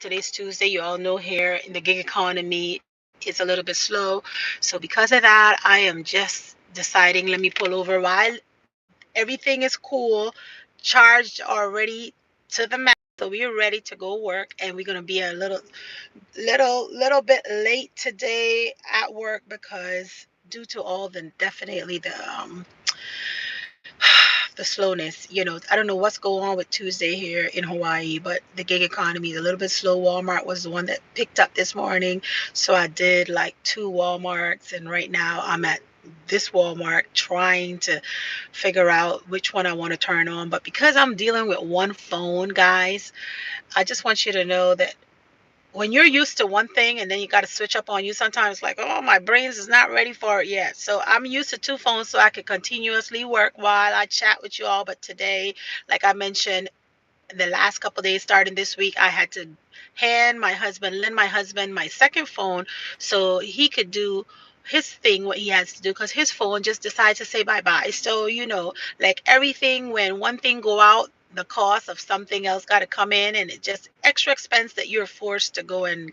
Today's Tuesday. You all know here in the gig economy, it's a little bit slow. So because of that, I am just deciding, let me pull over while everything is cool, charged already to the max. So we're ready to go work, and we're gonna be a little bit late today at work because due to all the definitely the slowness. I don't know what's going on with Tuesday here in Hawaii, but the gig economy is a little bit slow. Walmart was the one that picked up this morning. So I did like two Walmarts, and right now I'm at this Walmart trying to figure out which one I want to turn on. But because I'm dealing with one phone, guys, I just want you to know that when you're used to one thing and then you got to switch up on you, sometimes like, oh, my brains is not ready for it yet. So I'm used to two phones so I can continuously work while I chat with you all. But today, like I mentioned, the last couple of days starting this week, I had to lend my husband my second phone so he could do his thing, what he has to do, because his phone just decides to say bye bye. So like everything, when one thing go out, the cost of something else got to come in, and it just extra expense that you're forced to go and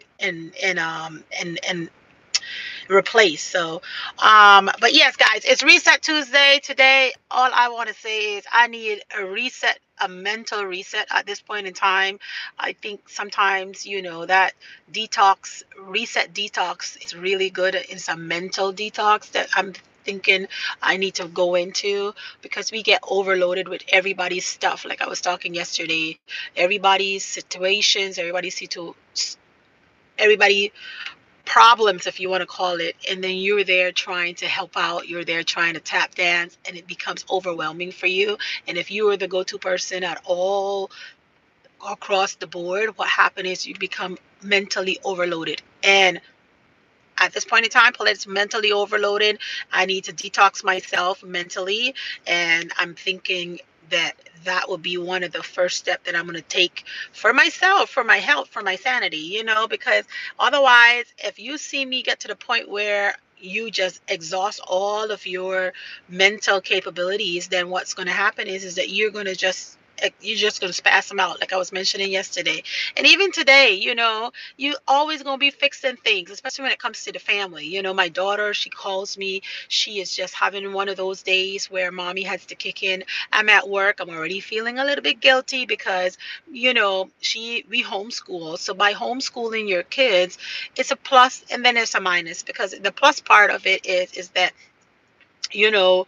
replace. So, but yes, guys, it's Reset Tuesday today. All I want to say is I need a reset, a mental reset at this point in time. I think sometimes, that reset detox is really good. It's a mental detox that I'm thinking I need to go into because we get overloaded with everybody's stuff. Like I was talking yesterday, everybody's situations, everybody problems, if you want to call it, and then you're there trying to help out, you're there trying to tap dance, and it becomes overwhelming for you. And if you were the go-to person at all across the board, what happened is you become mentally overloaded. And at this point in time, Paulette's mentally overloaded. I need to detox myself mentally, and I'm thinking that that will be one of the first step that I'm going to take for myself, for my health, for my sanity, because otherwise, if you see me get to the point where you just exhaust all of your mental capabilities, then what's going to happen is that you're just going to spaz them out, like I was mentioning yesterday. And even today, you always gonna be fixing things, especially when it comes to the family. My daughter, she calls me. She is just having one of those days where mommy has to kick in. I'm at work. I'm already feeling a little bit guilty because, we homeschool. So by homeschooling your kids, it's a plus and then it's a minus, because the plus part of it is that, you know,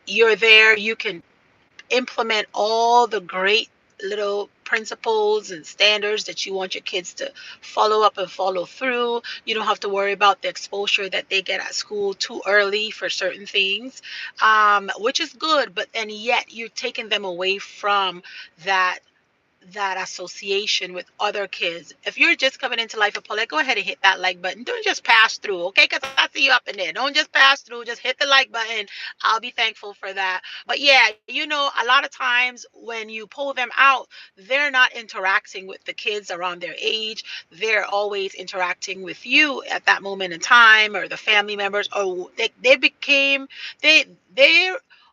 you're there, you can implement all the great little principles and standards that you want your kids to follow up and follow through. You don't have to worry about the exposure that they get at school too early for certain things, which is good. But then yet you're taking them away from that association with other kids. If you're just coming into life with Paulette, go ahead and hit that like button. Don't just pass through, okay? Because I see you up in there. Don't just pass through. Just hit the like button. I'll be thankful for that. But yeah, a lot of times when you pull them out, they're not interacting with the kids around their age. They're always interacting with you at that moment in time, or the family members, or they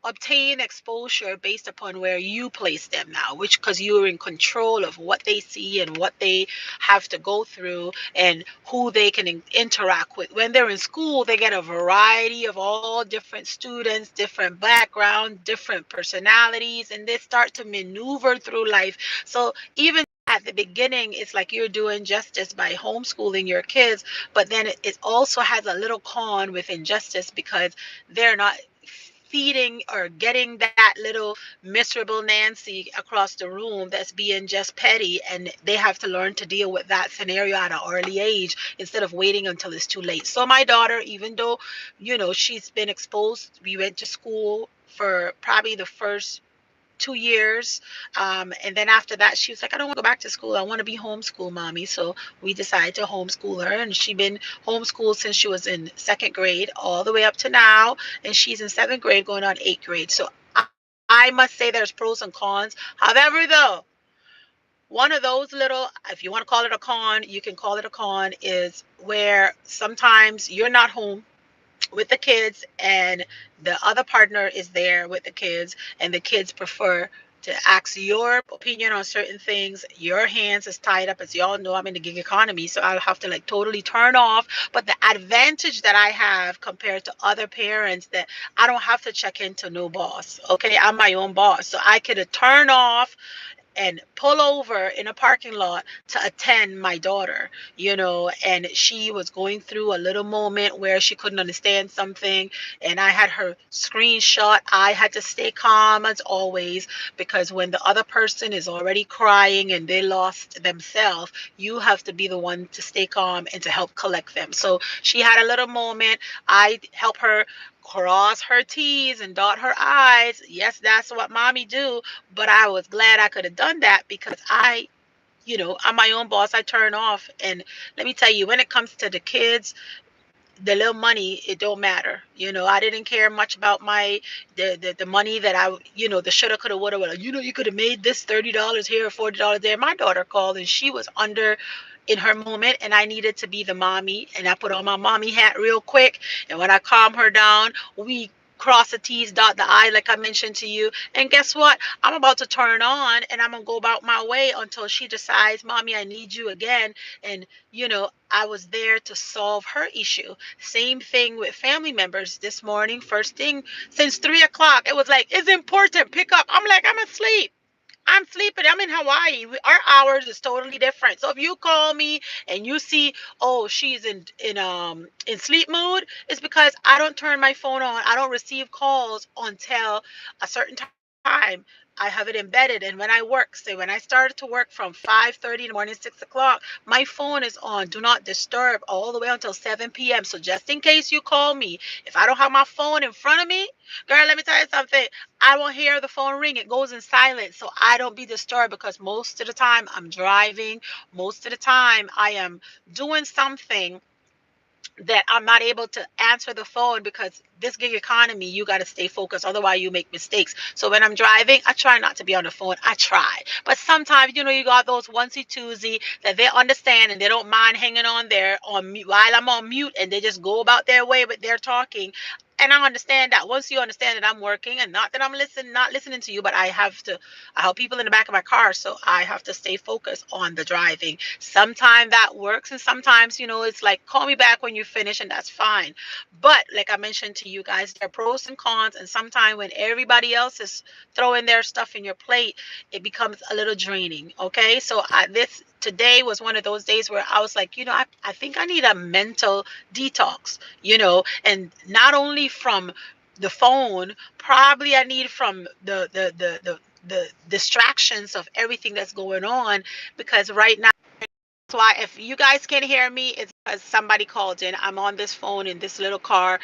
obtain exposure based upon where you place them now, which, because you're in control of what they see and what they have to go through and who they can interact with. When they're in school, they get a variety of all different students, different background, different personalities, and they start to maneuver through life. So even at the beginning, it's like you're doing justice by homeschooling your kids, but then it also has a little con with injustice because they're not feeding or getting that little miserable Nancy across the room that's being just petty, and they have to learn to deal with that scenario at an early age instead of waiting until it's too late. So my daughter, even though she's been exposed, we went to school for probably the first 2 years. And then after that, she was like, I don't want to go back to school. I want to be homeschool, mommy. So we decided to homeschool her. And she's been homeschooled since she was in second grade all the way up to now. And she's in seventh grade going on eighth grade. So I must say there's pros and cons. However, though, one of those little, if you want to call it a con, you can call it a con, is where sometimes you're not home with the kids and the other partner is there with the kids, and the kids prefer to ask your opinion on certain things. Your hands is tied up. As y'all know, I'm in the gig economy, so I'll have to like totally turn off. But the advantage that I have compared to other parents, that I don't have to check into no boss. Okay, I'm my own boss, so I could turn off and pull over in a parking lot to attend my daughter, and she was going through a little moment where she couldn't understand something, and I had her screenshot. I had to stay calm as always, because when the other person is already crying and they lost themselves, you have to be the one to stay calm and to help collect them. So she had a little moment. I help her cross her T's and dot her I's. Yes, that's what mommy do, but I was glad I could have done that because I'm my own boss. I turn off. And let me tell you, when it comes to the kids, the little money, it don't matter. I didn't care much about the money that the shoulda, coulda, woulda, woulda. You could have made this $30 here, $40 there. My daughter called and she was under in her moment, and I needed to be the mommy, and I put on my mommy hat real quick. And when I calm her down, we cross the T's, dot the I, like I mentioned to you. And guess what? I'm about to turn on and I'm gonna go about my way until she decides, mommy, I need you again. And I was there to solve her issue. Same thing with family members this morning. First thing, since 3 o'clock, it was like, it's important, pick up. I'm like, I'm asleep. I'm sleeping. I'm in Hawaii. Our hours is totally different. So if you call me and you see, oh, she's in sleep mood, it's because I don't turn my phone on. I don't receive calls until a certain time. I have it embedded. And when I work, say when I started to work from 5:30 in the morning, 6 o'clock, my phone is on do not disturb all the way until 7 p.m. So just in case you call me, if I don't have my phone in front of me, girl, let me tell you something. I won't hear the phone ring. It goes in silent. So I don't be disturbed, because most of the time I'm driving. Most of the time I am doing something that I'm not able to answer the phone, because this gig economy, you got to stay focused. Otherwise, you make mistakes. So when I'm driving, I try not to be on the phone. I try. But sometimes, you got those onesie twosie that they understand and they don't mind hanging on there on mute while I'm on mute, and they just go about their way, but they're talking. And I understand that. Once you understand that I'm working, and not that I'm not listening to you, but I help people in the back of my car, so I have to stay focused on the driving. Sometimes that works, and sometimes, it's like, call me back when you finish, and that's fine. But like I mentioned to you guys, there are pros and cons, and sometimes when everybody else is throwing their stuff in your plate, it becomes a little draining. Okay, so this today was one of those days where I was like, I think I need a mental detox, and not only from the phone, probably I need from the distractions of everything that's going on, because right now, that's why if you guys can hear me, it's because somebody called in. I'm on this phone in this little car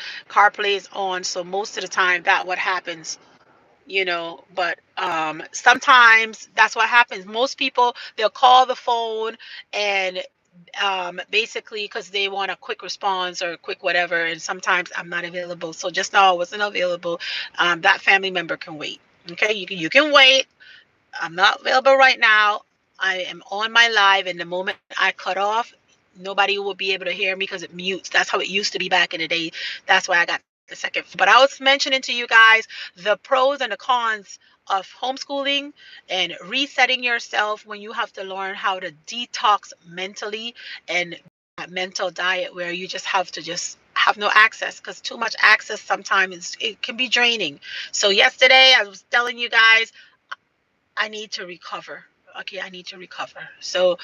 plays on, so most of the time that what happens. But sometimes that's what happens. Most people, they'll call the phone, and basically because they want a quick response or a quick whatever, and sometimes I'm not available. So just now I wasn't available. That family member can wait. Okay, you can wait. I'm not available right now. I am on my live, and the moment I cut off, nobody will be able to hear me because it mutes. That's how it used to be back in the day. That's why I got the second. But I was mentioning to you guys the pros and the cons of homeschooling and resetting yourself when you have to learn how to detox mentally, and that mental diet where you just have to just have no access, because too much access sometimes it can be draining. So yesterday I was telling you guys, I need to recover. Okay, I need to recover. So,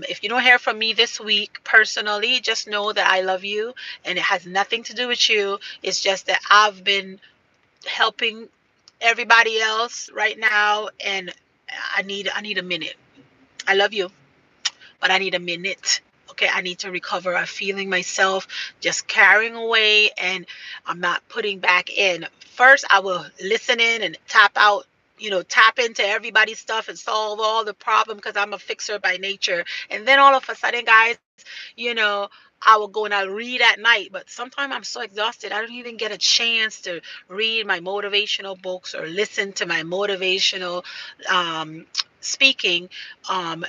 if you don't hear from me this week personally, just know that I love you, and it has nothing to do with you. It's just that I've been helping everybody else right now, and I need a minute. I love you, but I need a minute. Okay, I need to recover. I'm feeling myself just carrying away, and I'm not putting back in. First, I will listen in and tap out, tap into everybody's stuff and solve all the problem, because I'm a fixer by nature. And then all of a sudden, guys, you know, I will go and I'll read at night, but sometimes I'm so exhausted, I don't even get a chance to read my motivational books or listen to my motivational speaking, um,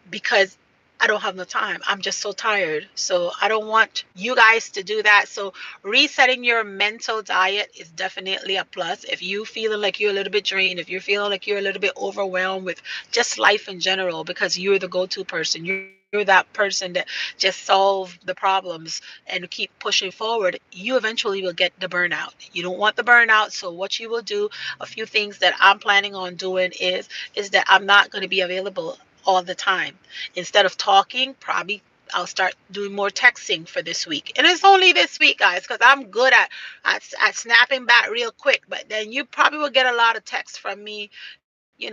because I don't have no time. I'm just so tired. So I don't want you guys to do that. So resetting your mental diet is definitely a plus. If you feeling like you're a little bit drained, if you're feeling like you're a little bit overwhelmed with just life in general, because you're the go-to person, you're that person that just solve the problems and keep pushing forward, you eventually will get the burnout. You don't want the burnout. So what you will do, a few things that I'm planning on doing is that I'm not going to be available all the time. Instead of talking, probably I'll start doing more texting for this week. And it's only this week, guys, because I'm good at snapping back real quick. But then you probably will get a lot of texts from me.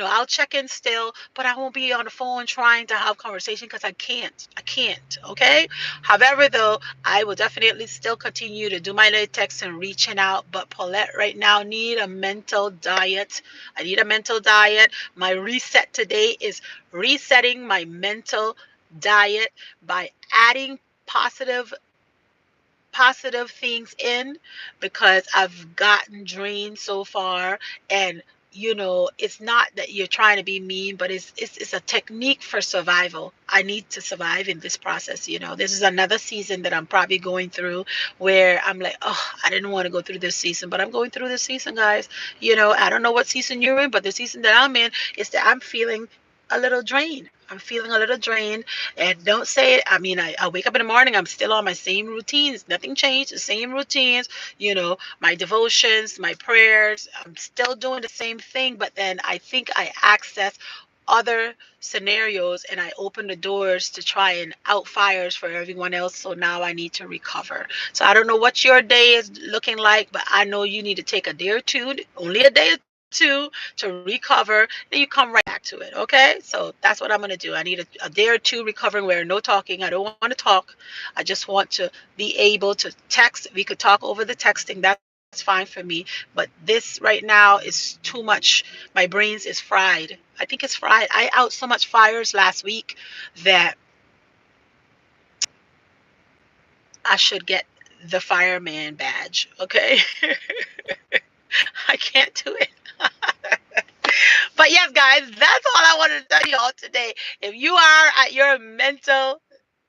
I'll check in still, but I won't be on the phone trying to have conversation because I can't. I can't. Okay. However, though, I will definitely still continue to do my little text and reaching out. But Paulette right now need a mental diet. I need a mental diet. My reset today is resetting my mental diet by adding positive things in, because I've gotten drained so far. And it's not that you're trying to be mean, but it's a technique for survival. I need to survive in this process. This is another season that I'm probably going through, where I'm like, oh, I didn't want to go through this season, but I'm going through this season, guys. I don't know what season you're in, but the season that I'm in is that I'm feeling a little drained. I'm feeling a little drained. And don't say it. I mean, I wake up in the morning, I'm still on my same routines. Nothing changed, the same routines, my devotions, my prayers. I'm still doing the same thing, but then I think I access other scenarios and I open the doors to try and out fires for everyone else. So now I need to recover. So I don't know what your day is looking like, but I know you need to take a day or two, only a day or two, to recover. Then you come right back to it. Okay. So that's what I'm going to do. I need a day or two recovering where no talking. I don't want to talk. I just want to be able to text. We could talk over the texting. That's fine for me. But this right now is too much. My brains is fried. I think it's fried. I out so much fires last week that I should get the fireman badge. Okay. I can't do it. But yes, guys, that's all I wanted to tell you all today. If you are at your mental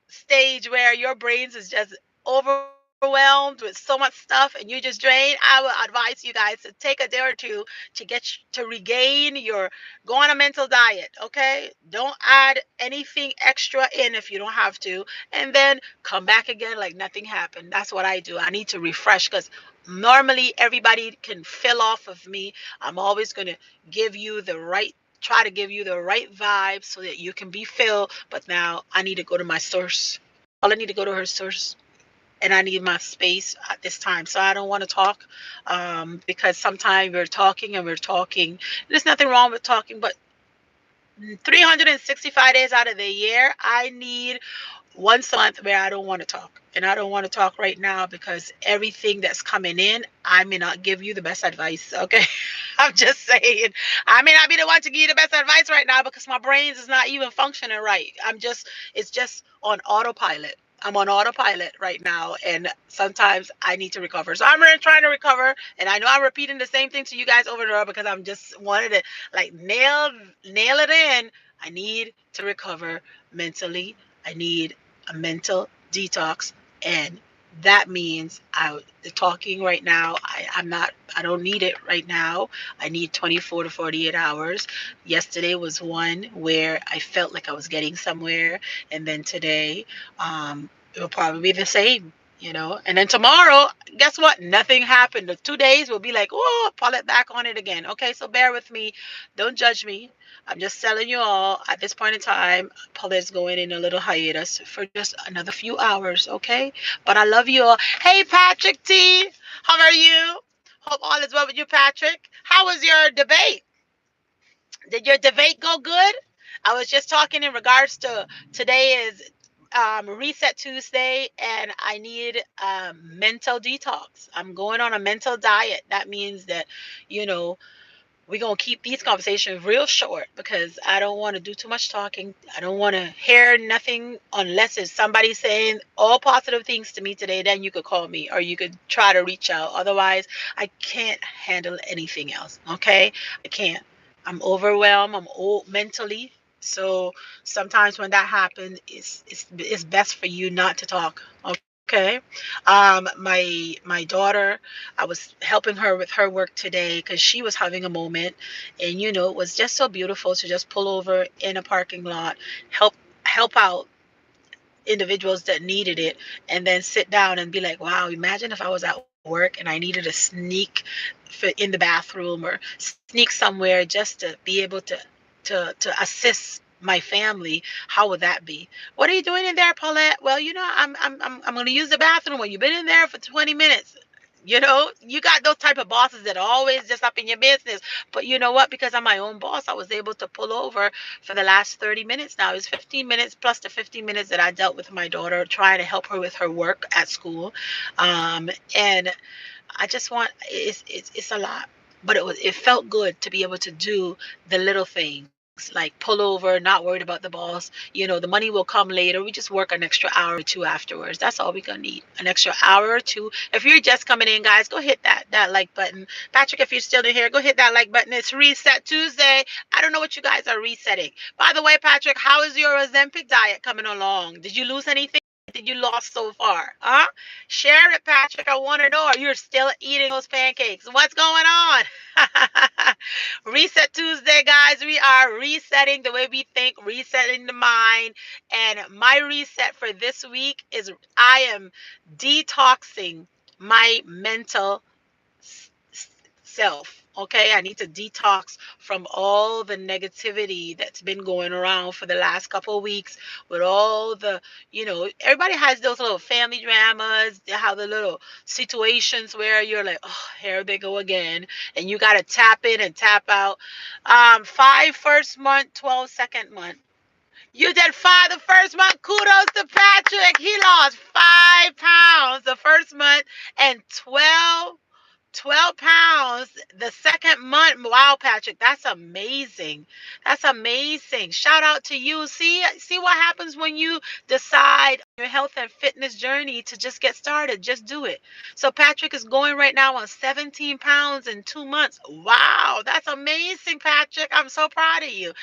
stage where your brains is just overwhelmed with so much stuff and you just drained, I would advise you guys to take a day or two to to regain your go on a mental diet. Okay, don't add anything extra in if you don't have to, and then come back again like nothing happened. That's what I do. I need to refresh, because normally everybody can fill off of me. I'm always going to give you the right try to give you the right vibe so that you can be filled. But now I need to go to my source. All I need to go to her source, and I need my space at this time. So I don't want to talk, because sometimes we're talking and we're talking. There's nothing wrong with talking, but 365 days out of the year, I need once a month where I don't want to talk. And I don't want to talk right now because everything that's coming in, I may not give you the best advice. Okay. I'm just saying, I may not be the one to give you the best advice right now because my brains is not even functioning right. It's just on autopilot. I'm on autopilot right now, and sometimes I need to recover. So I'm really trying to recover, and I know I'm repeating the same thing to you guys over and over because I'm just wanted to like nail it in. I need to recover mentally. I need a mental detox, and that means the talking right now, I don't need it right now. I need 24 to 48 hours. Yesterday was one where I felt like I was getting somewhere, and then today, it will probably be the same. And then tomorrow, guess what? Nothing happened. The 2 days will be like, oh, pull it back on it again. Okay, so bear with me. Don't judge me. I'm just telling you all at this point in time, Paulette's going in a little hiatus for just another few hours, okay? But I love you all. Hey, Patrick T, how are you? Hope all is well with you, Patrick. How was your debate? Did your debate go good? I was just talking in regards to today is Reset Tuesday, and I need mental detox. I'm going on a mental diet. That means that, you know, we're going to keep these conversations real short because I don't want to do too much talking. I don't want to hear nothing unless it's somebody saying all positive things to me today. Then you could call me or you could try to reach out. Otherwise, I can't handle anything else. Okay? I can't. I'm overwhelmed. I'm old mentally. So sometimes when that happens, it's best for you not to talk. Okay. My daughter, I was helping her with her work today because she was having a moment, and it was just so beautiful to just pull over in a parking lot, help out individuals that needed it, and then sit down and be like, wow, imagine if I was at work and I needed to sneak in the bathroom or sneak somewhere just to be able to assist my family. How would that be? What are you doing in there, Paulette? Well, I'm going to use the bathroom. Well, you've been in there for 20 minutes. You got those type of bosses that are always just up in your business. But you know what? Because I'm my own boss, I was able to pull over for the last 30 minutes now. It's 15 minutes plus the 15 minutes that I dealt with my daughter, trying to help her with her work at school. And I just want it's a lot, but it felt good to be able to do the little things like pull over, not worried about the boss. The money will come later. We just work an extra hour or two afterwards. That's all we're gonna need. An extra hour or two. If you're just coming in, guys, go hit that like button. Patrick, if you're still in here, go hit that like button. It's Reset Tuesday. I don't know what you guys are resetting. By the way, Patrick, how is your Ozempic diet coming along? Did you lose anything? Did you lost so far? Huh? Share it, Patrick. I want to know. Are you still eating those pancakes? What's going on? Reset Tuesday, guys. We are resetting the way we think, resetting the mind. And my reset for this week is I am detoxing my mental self. Okay, I need to detox from all the negativity that's been going around for the last couple of weeks with all the, everybody has those little family dramas, they have the little situations where you're like, oh, here they go again. And you got to tap in and tap out. 5 first month, 12 second month. You did 5 the first month. Kudos to Patrick. He lost 5 pounds the first month and 12 pounds the second month. Wow, Patrick, that's amazing. That's amazing. Shout out to you. See what happens when you decide your health and fitness journey to just get started. Just do it. So Patrick is going right now on 17 pounds in 2 months. Wow, that's amazing, Patrick. I'm so proud of you.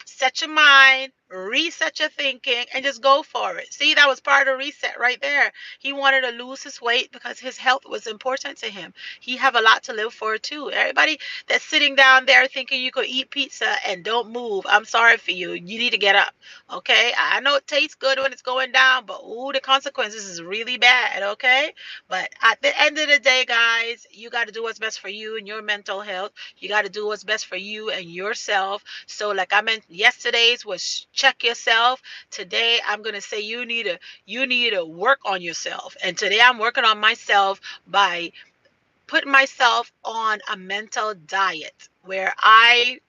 Set your mind, reset your thinking, and just go for it. See, that was part of reset right there. He wanted to lose his weight because his health was important to him. He have a lot to live for too. Everybody that's sitting down there thinking you could eat pizza and don't move, I'm sorry for you. You need to get up. Okay, I know it tastes good when it's going down, but ooh, the consequences is really bad. Okay, but at the end of the day, guys, you got to do what's best for you and your mental health. You got to do what's best for you and yourself. So like I meant, yesterday's was check yourself. Today I'm gonna say you need to work on yourself. And today I'm working on myself by putting myself on a mental diet where I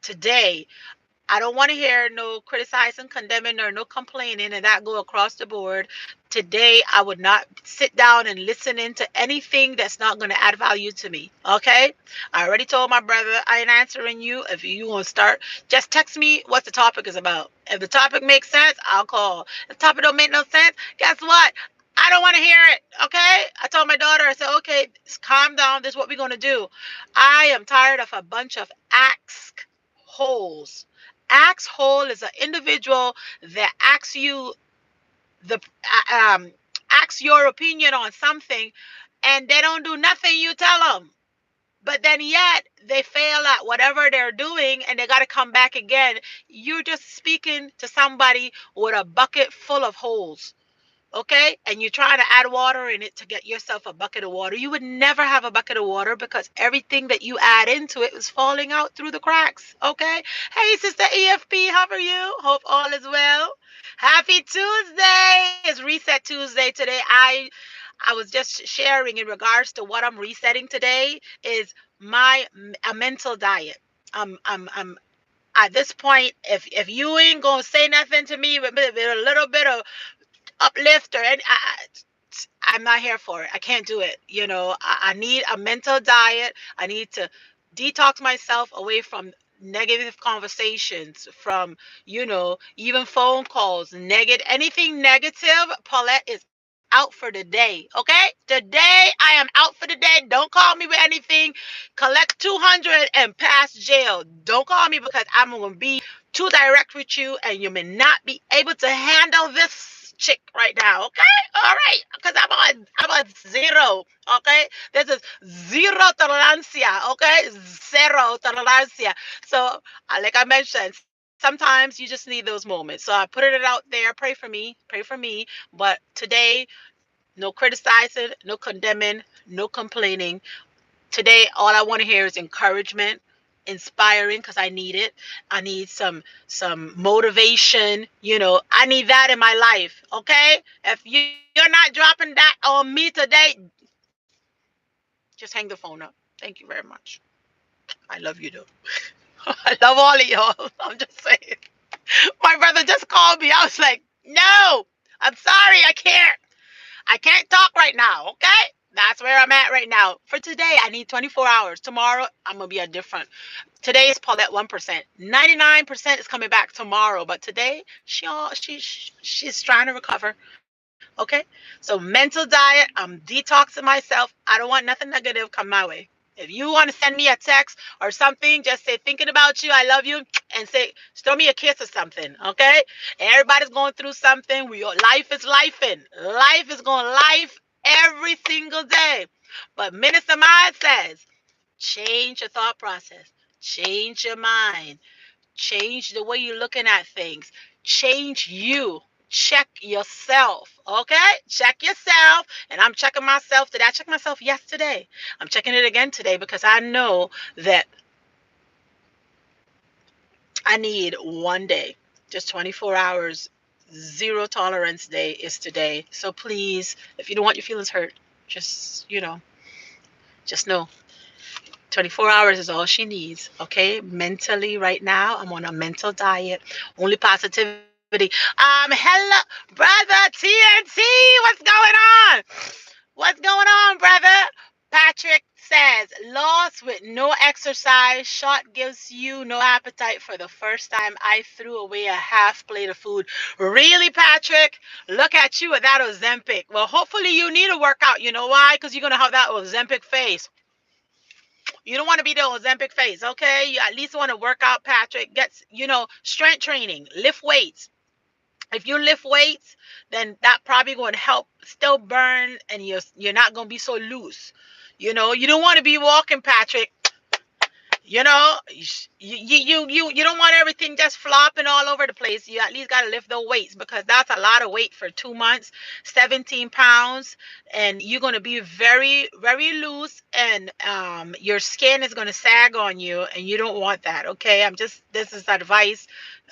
don't want to hear no criticizing, condemning, or no complaining, and that go across the board. Today, I would not sit down and listen into anything that's not going to add value to me. Okay? I already told my brother I ain't answering you. If you want to start, just text me what the topic is about. If the topic makes sense, I'll call. If the topic don't make no sense, guess what? I don't want to hear it. Okay? I told my daughter, I said, okay, calm down. This is what we're going to do. I am tired of a bunch of ask holes. Axe hole is an individual that asks you the asks your opinion on something, and they don't do nothing you tell them. But then yet they fail at whatever they're doing, and they got to come back again. You're just speaking to somebody with a bucket full of holes. Okay, and you're trying to add water in it to get yourself a bucket of water. You would never have a bucket of water because everything that you add into it is falling out through the cracks. Okay, hey sister EFP, how are you? Hope all is well. Happy Tuesday. It's Reset Tuesday today. I was just sharing in regards to what I'm resetting today is my a mental diet. I'm at this point, if you ain't gonna say nothing to me with a little bit of uplifter, and I'm not here for it. I can't do it. I need a mental diet. I need to detox myself away from negative conversations, from even phone calls, negative, anything negative. Paulette is out for the day. Okay? Today, I am out for the day. Don't call me with anything. Collect 200 and pass jail. Don't call me because I'm going to be too direct with you and you may not be able to handle this chick right now. Okay? All right? Because I'm on zero. Okay? This is zero tolerancia. Okay? Zero tolerancia. So, like I mentioned, sometimes you just need those moments. So I put it out there. Pray for me. Pray for me. But today, no criticizing, no condemning, no complaining. Today, all I want to hear is encouragement, inspiring, because I need it. I need some motivation. I need that in my life. Okay, if you're not dropping that on me today, just hang the phone up. Thank you very much. I love you, though. I love all of y'all. I'm just saying. My brother just called me. I was like, no, I'm sorry, I can't talk right now, okay? That's where I'm at right now. For today, I need 24 hours. Tomorrow, I'm going to be a different. Today is Paulette 1%. 99% is coming back tomorrow, but today, she's trying to recover, okay? So mental diet, I'm detoxing myself. I don't want nothing negative come my way. If you want to send me a text or something, just say thinking about you, I love you, and say throw me a kiss or something, okay? Everybody's going through something. Life is lifing. Life is going life every single day. But Minister Mind says, change your thought process, change your mind, change the way you're looking at things, change you. Check yourself, okay? Check yourself. And I'm checking myself today. I checked myself yesterday. I'm checking it again today because I know that I need one day, just 24 hours, zero tolerance day is today. So please, if you don't want your feelings hurt, just know 24 hours is all she needs, okay? Mentally, right now, I'm on a mental diet, only positivity. Hello, brother TNT, what's going on? What's going on, brother? Patrick says, lost with no exercise, shot gives you no appetite. For the first time, I threw away a half plate of food. Really, Patrick? Look at you with that Ozempic. Well, hopefully you need a workout. You know why? Because you're going to have that Ozempic face. You don't want to be the Ozempic face, okay? You at least want to work out, Patrick. Get, strength training, lift weights. If you lift weights, then that probably going to help still burn, and you're not going to be so loose. You don't want to be walking, Patrick. You don't want everything just flopping all over the place. You at least got to lift those weights because that's a lot of weight for 2 months, 17 pounds, and you're going to be very, very loose, and your skin is going to sag on you, and you don't want that. Okay, this is advice.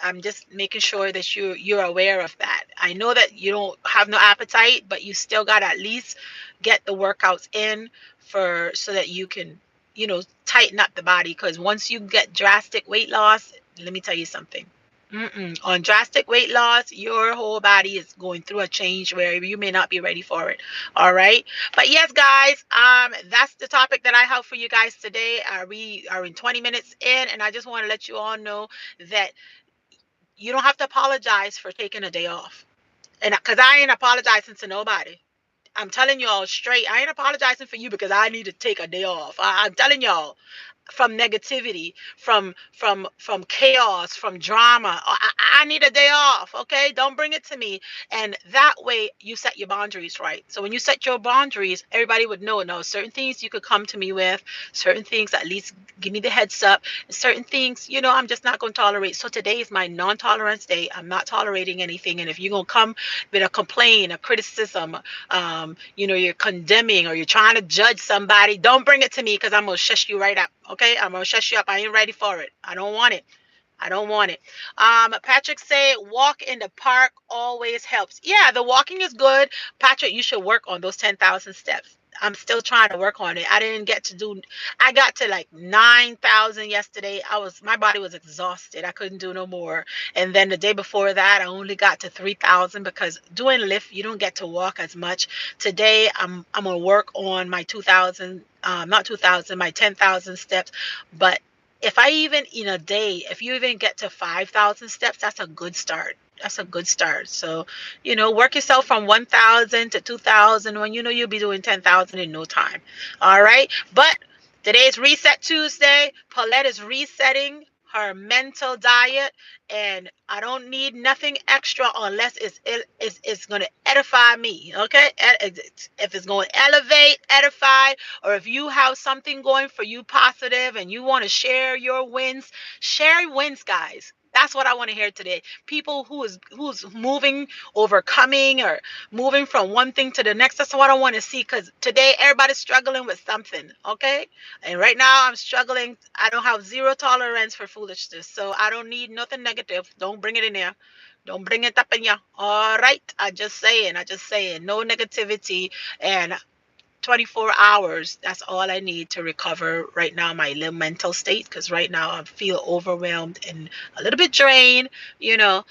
I'm just making sure that you're aware of that. I know that you don't have no appetite, but you still got to at least get the workouts in so that you can tighten up the body, because once you get drastic weight loss, let me tell you something. On drastic weight loss, your whole body is going through a change where you may not be ready for it. All right. But yes, guys, that's the topic that I have for you guys today. We are in 20 minutes in, and I just want to let you all know that you don't have to apologize for taking a day off. And because I ain't apologizing to nobody. I'm telling y'all straight, I ain't apologizing for you because I need to take a day off. I'm telling y'all, from negativity, from chaos, from drama. I need a day off, okay? Don't bring it to me. And that way you set your boundaries right. So when you set your boundaries, everybody would know, no, certain things you could come to me with, certain things at least give me the heads up, certain things, I'm just not going to tolerate. So today is my non-tolerance day. I'm not tolerating anything. And if you're going to come with a complaint, a criticism, you're condemning or you're trying to judge somebody, don't bring it to me because I'm going to shush you right up. Okay, I'm gonna shut you up. I ain't ready for it. I don't want it. I don't want it. Patrick say walk in the park always helps. Yeah, the walking is good. Patrick, you should work on those 10,000 steps. I'm still trying to work on it. I got to like 9,000 yesterday. My body was exhausted. I couldn't do no more. And then the day before that, I only got to 3,000 because doing lift, you don't get to walk as much. Today, I'm gonna work on my 2,000, not 2,000, my 10,000 steps. But if I even in a day, if you even get to 5,000 steps, that's a good start. That's a good start. So, work yourself from 1,000 to 2,000 when you know you'll be doing 10,000 in no time. All right. But today's Reset Tuesday. Paulette is resetting her mental diet, and I don't need nothing extra unless it's going to edify me. Okay. If it's going to elevate, edify, or if you have something going for you positive and you want to share your wins, share wins, guys. That's what I want to hear today. People who's moving, overcoming, or moving from one thing to the next. That's what I want to see, because today everybody's struggling with something. Okay. And right now I'm struggling. I don't have zero tolerance for foolishness, so I don't need nothing negative. Don't bring it in there. Don't bring it up in ya. All right. I just saying no negativity. And 24 hours, that's all I need to recover right now, my little mental state, because right now I feel overwhelmed and a little bit drained, you know.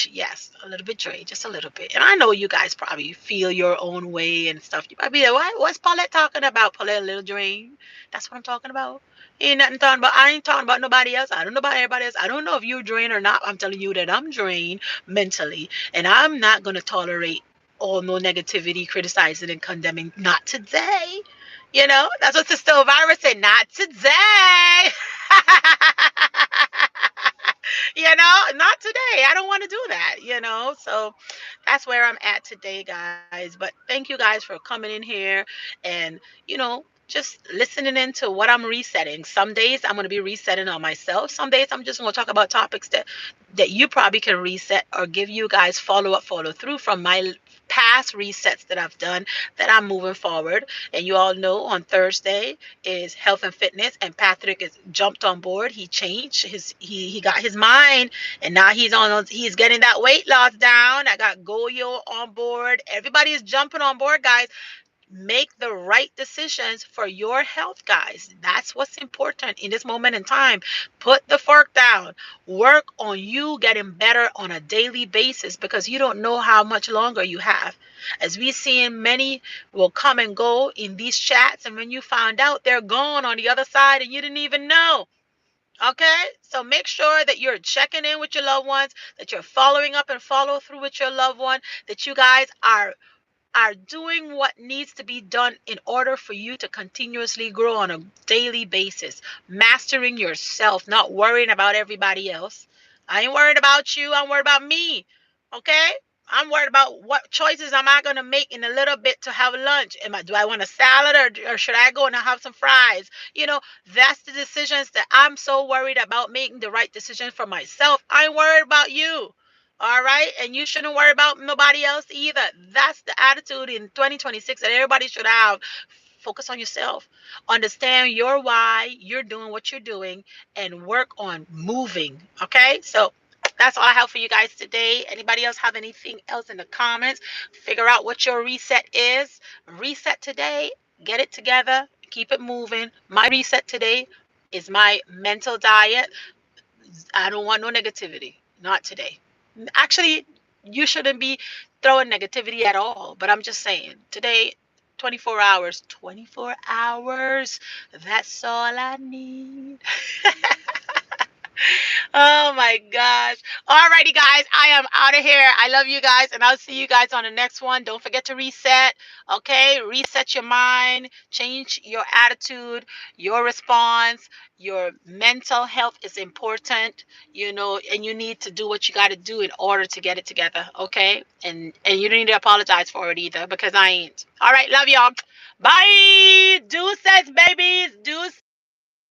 Yes, a little bit drained, just a little bit. And I know you guys probably feel your own way and stuff. You might be like, what's Paulette talking about? Paulette a little drained? That's what I'm talking about. Ain't nothing talking about. I ain't talking about nobody else. I don't know about everybody else. I don't know if you're drained or not. I'm telling you that I'm drained mentally, and I'm not going to tolerate all no negativity, criticizing and condemning. Not today. That's what Sister Elvira said. Not today. Not today. I don't want to do that. So that's where I'm at today, guys. But thank you guys for coming in here and, just listening into what I'm resetting. Some days I'm going to be resetting on myself. Some days I'm just going to talk about topics that you probably can reset, or give you guys follow through from my past resets that I've done, that I'm moving forward. And you all know on Thursday is health and fitness, and Patrick is jumped on board. He changed he got his mind, and now he's getting that weight loss down. I got Goyo on board. Everybody is jumping on board, guys. Make the right decisions for your health, guys. That's what's important in this moment in time. Put the fork down. Work on you getting better on a daily basis, because you don't know how much longer you have. As we see, many will come and go in these chats, and when you find out, they're gone on the other side and you didn't even know. Okay, so make sure that you're checking in with your loved ones, that you're following up and follow through with your loved one, that you guys are doing what needs to be done in order for you to continuously grow on a daily basis. Mastering yourself, not worrying about everybody else. I ain't worried about you. I'm worried about me. Okay? I'm worried about what choices am I going to make in a little bit to have lunch. Do I want a salad, or should I go and have some fries? That's the decisions that I'm so worried about, making the right decision for myself. I ain't worried about you. All right. And you shouldn't worry about nobody else either. That's the attitude in 2026 that everybody should have. Focus on yourself. Understand your why you're doing what you're doing, and work on moving. Okay. So that's all I have for you guys today. Anybody else have anything else in the comments? Figure out what your reset is. Reset today. Get it together. Keep it moving. My reset today is my mental diet. I don't want no negativity. Not today. Actually, you shouldn't be throwing negativity at all. But I'm just saying, today, 24 hours. 24 hours. That's all I need. Oh my gosh. Alrighty, guys. I am out of here. I love you guys, and I'll see you guys on the next one. Don't forget to reset. Okay? Reset your mind, change your attitude, your response. Your mental health is important, and you need to do what you got to do in order to get it together. Okay? And you don't need to apologize for it either, because I ain't. All right. Love y'all. Bye. Deuces, babies. Deuces.